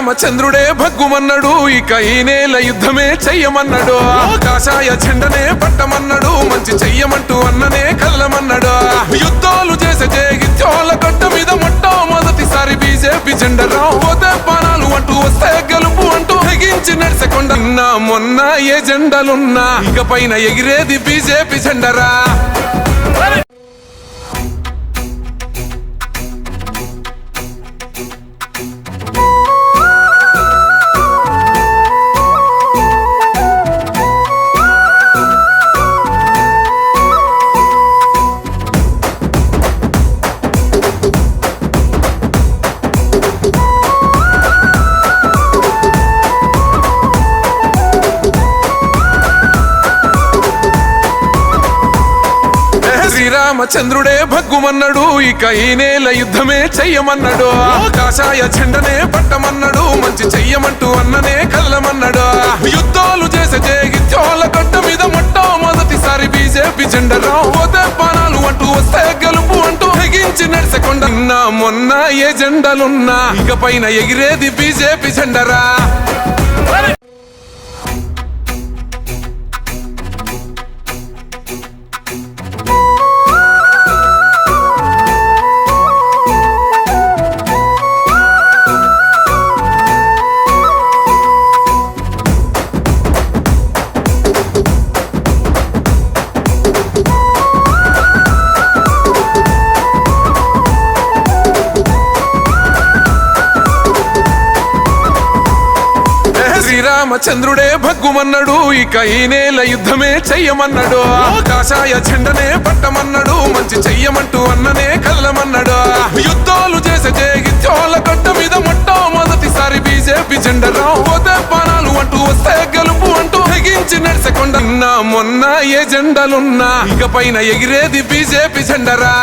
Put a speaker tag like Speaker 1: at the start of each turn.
Speaker 1: శ్రీరామచంద్రుడే భగ్గుమన్నాడు, ఇక ఈ నేల యుద్ధమే చెయ్యమన్నాడు. కాషాయ జెండనే పట్టమన్నాడు, మంచి చెయ్యమంటూ అన్ననే కళ్ళమన్నాడు. యుద్ధాలు చేసే జేగిత్యాల గడ్డ మీద మొట్టమొదటిసారి బీజేపీ జెండరా. పోతే పానాలు అంటూ వస్తే గెలుపు అంటూ తెగించి నడిసెకొండ. మొన్న ఏ జెండలున్నా ఇక పైన ఎగిరేది బీజేపీ జెండరా. శ్రీరామచంద్రుడే భగ్గుమన్నాడు, ఇక ఈ నేల యుద్ధమే చెయ్యమన్నాడు. కాషాయ జెండనే పట్టమన్నాడు, మంచి చెయ్యమంటూ అన్ననే కళ్ళమన్నాడు. యుద్ధాలు చేసే జేగిత్యాల గడ్డ మీద మొట్టమొదటిసారి బీజేపీ జెండరా. పోతే పానాలు అంటూ వస్తే గెలుపు అంటూ తెగించి నడిసెకొండ. మొన్న ఏ జెండలున్నా ఇక పైన ఎగిరేది బీజేపీ జెండరా. శ్రీరామచంద్రుడే భగ్గుమన్నాడు, ఇక ఈ నేల యుద్ధమే చెయ్యమన్నాడు. కాషాయ జెండనే పట్టమన్నాడు, మంచి చెయ్యమంటూ అన్ననే కళ్ళమన్నాడు. యుద్ధాలు చేసే జేగిత్యాల గడ్డ మీద మొట్టమొదటిసారి బీజేపీ జెండరా. పోతే పానాలు అంటూ వస్తే గెలుపు అంటూ తెగించి నడిసెకొండ. మొన్న ఏ జెండలున్నా ఇక పైన ఎగిరేది బీజేపీ జెండరా.